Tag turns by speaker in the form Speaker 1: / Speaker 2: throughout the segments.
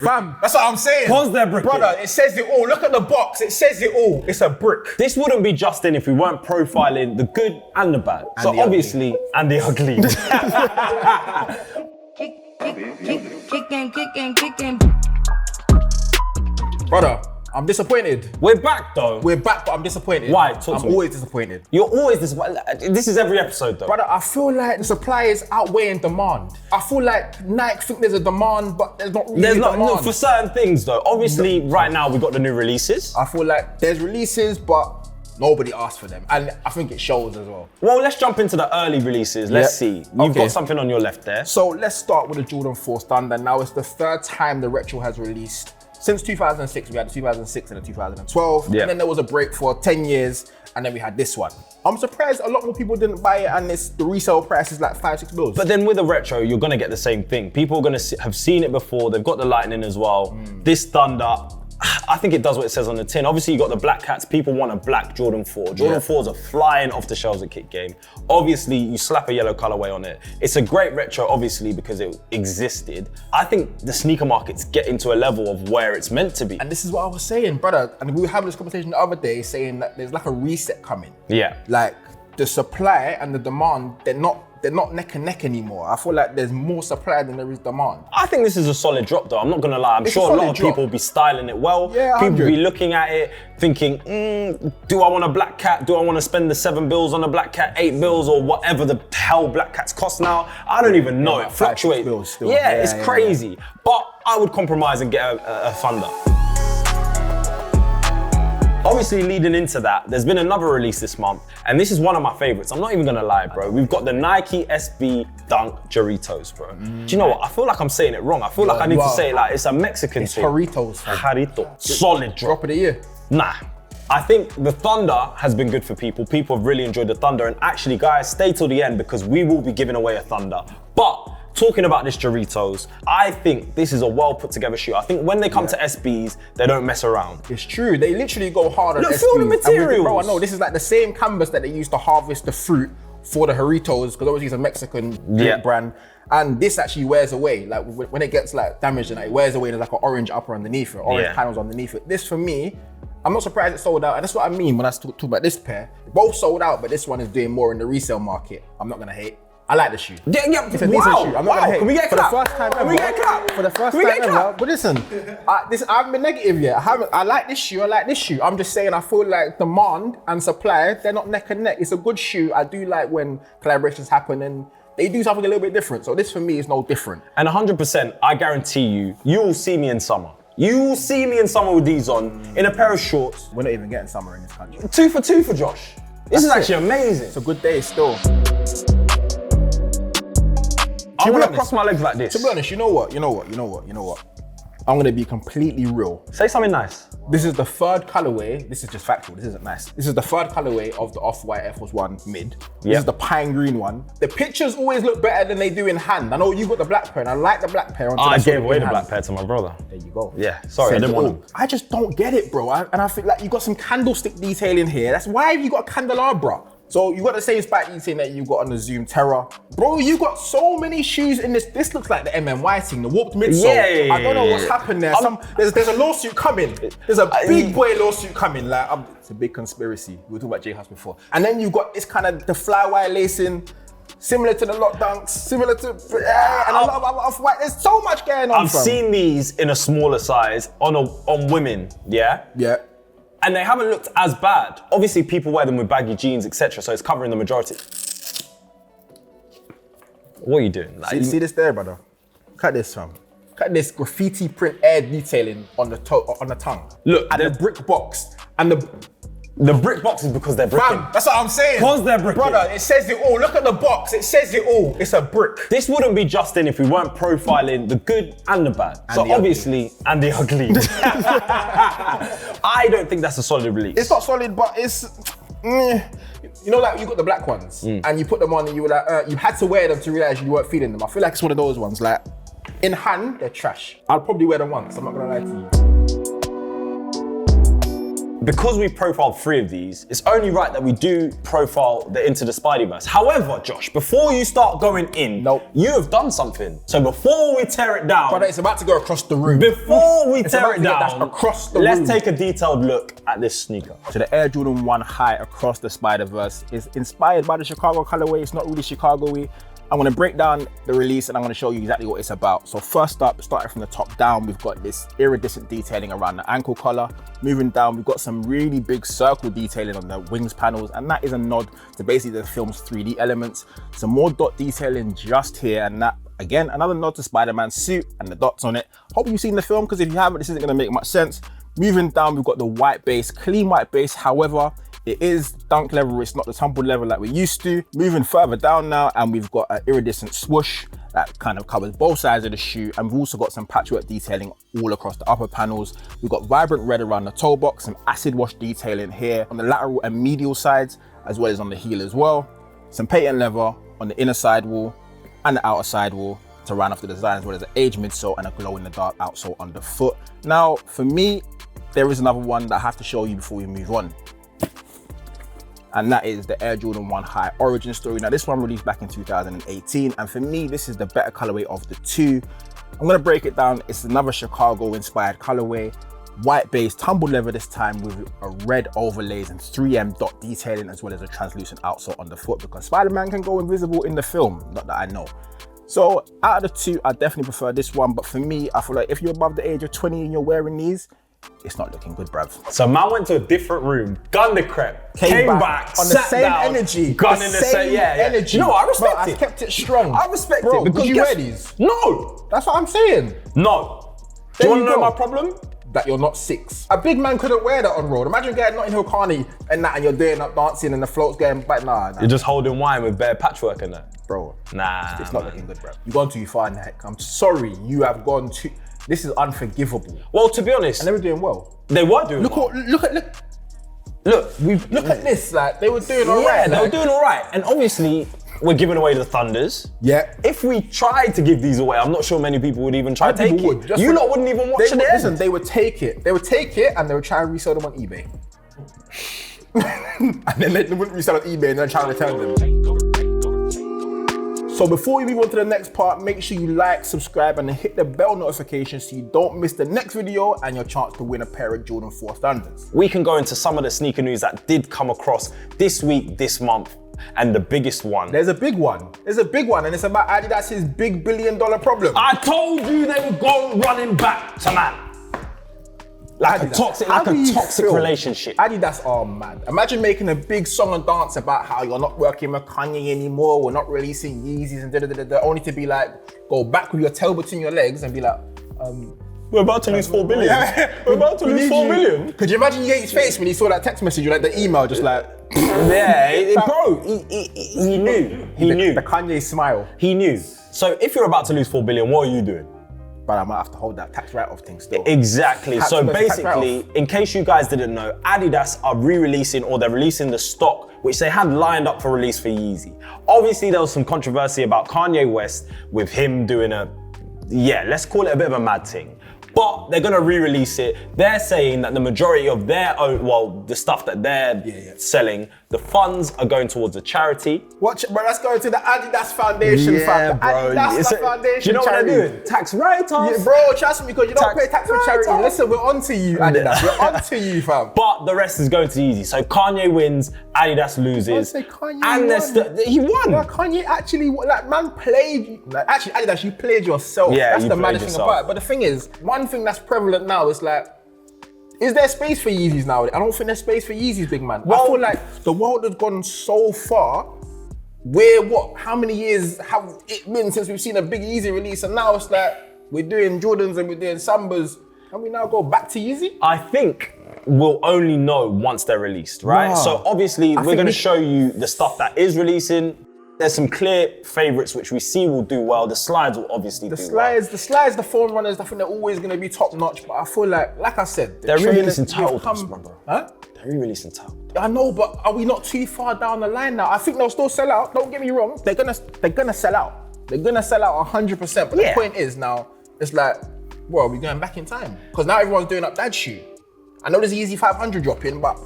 Speaker 1: Fam, that's what I'm saying.
Speaker 2: Cause they're bricking.
Speaker 1: Brother, it says it all. Look at the box. It says it all. It's a brick.
Speaker 2: This wouldn't be Justin if we weren't profiling the good and the bad.
Speaker 1: And
Speaker 2: so
Speaker 1: the
Speaker 2: obviously, and the ugly.
Speaker 3: Kicking.
Speaker 1: Brother, I'm disappointed.
Speaker 2: We're back though.
Speaker 1: We're back, but I'm disappointed.
Speaker 2: Why? Talk to
Speaker 1: I'm
Speaker 2: me.
Speaker 1: always disappointed.
Speaker 2: You're always disappointed. This is every episode though.
Speaker 1: Brother, I feel like the supply is outweighing demand. I feel like Nike think there's a demand, but there's not really
Speaker 2: There's not
Speaker 1: demand.
Speaker 2: no, for certain things though. Obviously, right now we've got the new releases.
Speaker 1: I feel like there's releases, but nobody asked for them. And I think it shows as well.
Speaker 2: Well, let's jump into the early releases. Let's see. You've
Speaker 1: Okay.
Speaker 2: got something on your left there.
Speaker 1: So let's start with the Jordan 4 Thunder. Now it's the third time the retro has released. Since 2006, we had the 2006 and the 2012.
Speaker 2: Yeah.
Speaker 1: And then there was a break for 10 years, and then we had this one. I'm surprised a lot more people didn't buy it, and the resale price is like $5-6.
Speaker 2: But then with a retro, you're gonna get the same thing. People are gonna have seen it before. They've got the lightning as well. This Thunder, I think it does what it says on the tin. Obviously, you got the black cats. People want a black Jordan 4. Jordan 4s are flying off the shelves at Kick Game. Obviously, you slap a yellow colorway on it. It's a great retro, obviously, because it existed. I think the sneaker market's getting to a level of where it's meant to be.
Speaker 1: And this is what I was saying, brother. And we were having this conversation the other day, saying that there's like a reset coming.
Speaker 2: Yeah.
Speaker 1: Like the supply and the demand, they're not neck and neck anymore. I feel like there's more supply than there is demand.
Speaker 2: I think this is a solid drop though, I'm not gonna lie. I'm
Speaker 1: It's a
Speaker 2: sure a lot
Speaker 1: solid
Speaker 2: of
Speaker 1: drop.
Speaker 2: people will be styling it well.
Speaker 1: Yeah,
Speaker 2: people
Speaker 1: 100.
Speaker 2: will be looking at it, thinking, do I want a black cat? Do I want to spend the $7 on a black cat, $8 or whatever the hell black cats cost now? I don't even know,
Speaker 1: Yeah,
Speaker 2: it
Speaker 1: $5,
Speaker 2: fluctuates.
Speaker 1: $6 still.
Speaker 2: Yeah,
Speaker 1: Yeah,
Speaker 2: it's
Speaker 1: yeah,
Speaker 2: crazy. But I would compromise and get a Thunder. Obviously, leading into that, there's been another release this month, and this is one of my favorites. I'm not even gonna lie, bro. We've got the Nike SB Dunk Jarritos, bro. Do you know what? I feel like I'm saying it wrong. I feel like I need to say it like it's a Mexican
Speaker 1: It's
Speaker 2: thing.
Speaker 1: Jarritos, fam.
Speaker 2: Jarrito. Solid drop.
Speaker 1: Drop of the year.
Speaker 2: Nah. I think the Thunder has been good for people. People have really enjoyed the Thunder, and actually, guys, stay till the end because we will be giving away a Thunder. But talking about this Jarritos, I think this is a well put together shoe. I think when they come to SBs, they don't mess around.
Speaker 1: It's true. They literally go hard on
Speaker 2: Look,
Speaker 1: SBs.
Speaker 2: feel the
Speaker 1: And we-
Speaker 2: materials.
Speaker 1: Bro, I know this is like the same canvas that they used to harvest the fruit for the Jarritos, because obviously it's a Mexican brand. And this actually wears away. Like when it gets like damaged and it wears away, there's like an orange upper underneath it, orange panels underneath it. This for me, I'm not surprised it sold out. And that's what I mean when I talk about this pair. Both sold out, but this one is doing more in the resale market. I'm not gonna hate. I like the shoe.
Speaker 2: Yeah,
Speaker 1: It's a decent shoe. I'm not gonna hate.
Speaker 2: Can we get a
Speaker 1: For
Speaker 2: clap?
Speaker 1: the first time
Speaker 2: Can
Speaker 1: ever.
Speaker 2: we get a clap?
Speaker 1: For the first
Speaker 2: Can we
Speaker 1: time
Speaker 2: get a
Speaker 1: ever.
Speaker 2: clap?
Speaker 1: But listen, I haven't been negative yet. I like this shoe. I like this shoe. I'm just saying I feel like demand and supply, they're not neck and neck. It's a good shoe. I do like when collaborations happen and they do something a little bit different. So this for me is no different.
Speaker 2: And 100%, I guarantee you will see me in summer. You will see me in summer with these on, in a pair of shorts.
Speaker 1: We're not even getting summer in this country.
Speaker 2: 2 for 2 for Josh. This is
Speaker 1: That's
Speaker 2: actually amazing.
Speaker 1: It's a good day still.
Speaker 2: I'm gonna
Speaker 1: honest-
Speaker 2: cross my legs like this.
Speaker 1: To be honest, you know what? I'm gonna be completely real.
Speaker 2: Say something nice.
Speaker 1: This is the third colorway. This is just factual. This isn't nice. This is the third colorway of the Off-White Air Force One mid. This is the pine green one. The pictures always look better than they do in hand. I know you got the black pair, and I like the black pair. Until
Speaker 2: I
Speaker 1: saw it
Speaker 2: gave away
Speaker 1: in
Speaker 2: the
Speaker 1: hand.
Speaker 2: black pair to my brother.
Speaker 1: There you go.
Speaker 2: Yeah, sorry, I didn't want to.
Speaker 1: I just don't get it, bro. And I feel like you got some candlestick detail in here. That's why you got a candelabra. So you got the same spike detail that you got on the Zoom Terra. Bro, you got so many shoes in this. This looks like the MMY thing, the warped midsole.
Speaker 2: Yeah.
Speaker 1: I don't know what's happened there. There's a lawsuit coming. There's a big boy lawsuit coming. Like it's a big conspiracy. We were talking about J-House before. And then you got this kind of the fly wire lacing, similar to the lock dunks, similar to and a lot of Off-White. There's so much going on.
Speaker 2: I've seen these in a smaller size on women, yeah?
Speaker 1: Yeah.
Speaker 2: And they haven't looked as bad. Obviously, people wear them with baggy jeans, etc., so it's covering the majority. What are you doing? Like,
Speaker 1: See this there, brother? Look at this, fam. Look at this graffiti print air detailing on the tongue.
Speaker 2: Look,
Speaker 1: and the brick box and
Speaker 2: the brick box is because they're bricking.
Speaker 1: Fam, that's what I'm saying.
Speaker 2: Cause they're bricking.
Speaker 1: Brother, it says it all. Look at the box. It says it all. It's a brick.
Speaker 2: This wouldn't be Justin if we weren't profiling the good and the bad.
Speaker 1: And
Speaker 2: so
Speaker 1: the
Speaker 2: obviously, and the ugly. I don't think that's a solid release.
Speaker 1: It's not solid, but it's. You know, like you got the black ones, and you put them on, and you were like, you had to wear them to realize you weren't feeling them. I feel like it's one of those ones. Like in hand, they're trash. I'll probably wear them once. I'm not gonna lie to you.
Speaker 2: because we profiled 3 of these, it's only right that we do profile the Into the Spideyverse. However, Josh, before you start going in, you have done something. So before we tear it down,
Speaker 1: brother, it's about to go across the room.
Speaker 2: Before we tear it down,
Speaker 1: across the room.
Speaker 2: Let's take a detailed look at this sneaker.
Speaker 1: So the Air Jordan 1 High Across the Spider-Verse is inspired by the Chicago colorway. It's not really Chicago-y. I'm gonna break down the release and I'm gonna show you exactly what it's about. So first up, starting from the top down, we've got this iridescent detailing around the ankle collar. Moving down, we've got some really big circle detailing on the wings panels, and that is a nod to basically the film's 3D elements. Some more dot detailing just here, and that, again, another nod to Spider-Man's suit and the dots on it. Hope you've seen the film, because if you haven't, this isn't gonna make much sense. Moving down, we've got the white base, clean white base. However, it is dunk level, it's not the tumbled level like we're used to. Moving further down now, and we've got an iridescent swoosh that kind of covers both sides of the shoe, and we've also got some patchwork detailing all across the upper panels. We've got vibrant red around the toe box, some acid wash detailing here on the lateral and medial sides, as well as on the heel as well. Some patent leather on the inner sidewall and the outer sidewall to round off the design, as well as an aged midsole and a glow-in-the-dark outsole underfoot. Now, for me, there is another one that I have to show you before we move on, and that is the Air Jordan 1 High origin story. Now, this one released back in 2018, and for me, this is the better colorway of the two. I'm gonna break it down. It's another Chicago-inspired colorway, white base, tumbled leather this time with a red overlays and 3M dot detailing, as well as a translucent outsole underfoot, because Spider-Man can go invisible in the film, not that I know. So out of the two, I definitely prefer this one, but for me, I feel like if you're above the age of 20 and you're wearing these, it's not looking good, bruv.
Speaker 2: So man went to a different room, gunned the crep, came back
Speaker 1: on the same
Speaker 2: down,
Speaker 1: energy.
Speaker 2: gun in the same energy. No, I respect it.
Speaker 1: I kept it strong.
Speaker 2: I respect it.
Speaker 1: Because you wear these?
Speaker 2: No.
Speaker 1: That's what I'm saying.
Speaker 2: No. Do you want to know my problem?
Speaker 1: That you're not 6. A big man couldn't wear that on road. Imagine getting Notting Hill Carney and that, and you're doing up dancing and the float's going back. Nah.
Speaker 2: You're just holding wine with bare patchwork in there.
Speaker 1: Bro.
Speaker 2: Nah.
Speaker 1: It's not looking good, bro. You've gone too far, Nick. I'm sorry. You have gone too. This is unforgivable.
Speaker 2: Well, to be honest,
Speaker 1: and they were doing well.
Speaker 2: They were doing well.
Speaker 1: Look at this. Like, they were doing all right.
Speaker 2: They were doing all right. And obviously, we're giving away the Thunders.
Speaker 1: Yeah.
Speaker 2: If we tried to give these away, I'm not sure many people would even try to take it. You lot wouldn't even watch it.
Speaker 1: Listen, they would take it. They would take it and they would try and resell them on eBay. And then they wouldn't resell on eBay and then try to return them. So before we move on to the next part, make sure you like, subscribe, and hit the bell notification so you don't miss the next video and your chance to win a pair of Jordan 4 Thunders.
Speaker 2: We can go into some of the sneaker news that did come across this week, this month, and the biggest one.
Speaker 1: There's a big one. And it's about Adidas's big $1 billion problem.
Speaker 2: I told you they would go running back to man. Like
Speaker 1: Adidas.
Speaker 2: a toxic relationship.
Speaker 1: Adidas are mad. Imagine making a big song and dance about how you're not working with Kanye anymore, we're not releasing Yeezys and da-da-da-da, only to be like, go back with your tail between your legs and be like,
Speaker 2: we're about to lose 4 billion. We're about to lose 4 million.
Speaker 1: Could you imagine his face when he saw that text message, like the email, just like...
Speaker 2: Bro, he knew. He knew.
Speaker 1: The Kanye smile.
Speaker 2: He knew. So if you're about to lose 4 billion, what are you doing?
Speaker 1: But I might have to hold that tax write-off thing still.
Speaker 2: Exactly. So basically, in case you guys didn't know, Adidas are re-releasing, or they're releasing the stock, which they had lined up for release for Yeezy. Obviously, there was some controversy about Kanye West with him doing let's call it a bit of a mad thing. But they're gonna re-release it. They're saying that the majority of their own, the stuff that they're selling, the funds are going towards a charity.
Speaker 1: Watch it, bro. Let's go to the Adidas Foundation, fam. The Adidas Foundation.
Speaker 2: Do you know
Speaker 1: charity.
Speaker 2: what they're doing? Tax write-offs.
Speaker 1: Yeah, bro, trust me, because you don't pay tax for charity. Listen, we're on to you, Adidas. We're on to you, fam.
Speaker 2: But the rest is going to Yeezy. So Kanye wins, Adidas loses. He won.
Speaker 1: Yeah, Kanye actually, man played. Actually, Adidas, you played yourself.
Speaker 2: Yeah,
Speaker 1: that's the maddest thing about it. But the thing is, one thing that's prevalent now is like, is there space for Yeezys now? I don't think there's space for Yeezys, big man. Well, I feel like the world has gone so far. How many years have it been since we've seen a big Yeezy release? And now it's like, we're doing Jordans and we're doing Sambas. Can we now go back to Yeezy?
Speaker 2: I think we'll only know once they're released, right? So obviously we're gonna show you the stuff that is releasing. There's some clear favorites which we see will do well. The slides will obviously do well.
Speaker 1: The slides, the foam runners, I think they're always going to be top notch. But I feel like I said,
Speaker 2: they're re-releasing titles, brother.
Speaker 1: Huh?
Speaker 2: They're re-releasing titles.
Speaker 1: I know, but are we not too far down the line now? I think they'll still sell out. Don't get me wrong. They're gonna sell out. They're gonna sell out 100%. But the point is now, it's like, well, we're going back in time because now everyone's doing up that shoe. I know there's Yeezy 500 dropping, but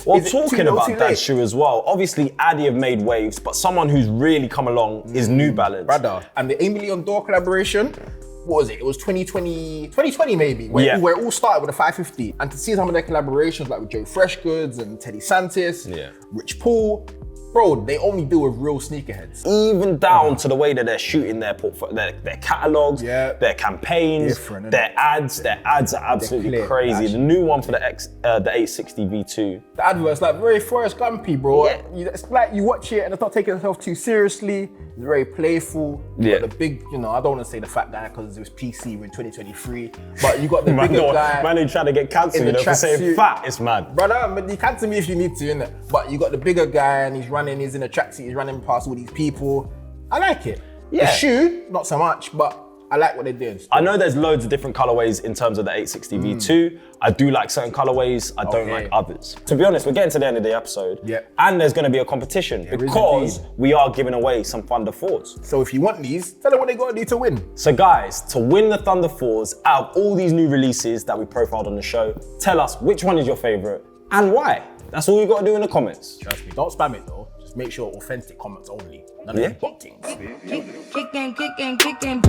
Speaker 2: well,
Speaker 1: is it
Speaker 2: talking
Speaker 1: too
Speaker 2: about
Speaker 1: too
Speaker 2: that
Speaker 1: late?
Speaker 2: shoe as well, obviously Adi have made waves, but someone who's really come along is New Balance.
Speaker 1: Brother. And the Emily on Door collaboration, what was it? It was 2020 maybe, where it all started with a 550. And to see some of their collaborations like with Joe Freshgoods and Teddy Santis, Rich Paul, bro, they only deal with real sneakerheads.
Speaker 2: Even down to the way that they're shooting their portfolio, their catalogs, their campaigns, their ads. Their ads are absolutely crazy. The new one for the 860 V2.
Speaker 1: The advert's like very Forrest Gumpy, bro. Yeah. It's like you watch it and it's not taking itself too seriously. It's very playful. But the big, I don't want to say the fat guy because it was PC in 2023. But you got the bigger guy.
Speaker 2: Man, who's trying to get cancelled, for saying fat. It's mad.
Speaker 1: Brother, but you cancel me if you need to, innit? But you got the bigger guy and he's in a tracksuit, he's running past all these people. I like it. The shoe, not so much, but I like what they're doing. Still.
Speaker 2: I know there's loads of different colorways in terms of the 860 V2. I do like certain colorways, I don't like others. To be honest, we're getting to the end of the episode. And there's gonna be a competition because we are giving away some Thunder 4s.
Speaker 1: So if you want these, tell them what they gotta do to win.
Speaker 2: So guys, to win the Thunder 4s, out of all these new releases that we profiled on the show, tell us which one is your favorite and why. That's all you gotta do in the comments.
Speaker 1: Trust me, don't spam it though. Just make sure authentic comments only. None of these bot things.
Speaker 3: Kick game.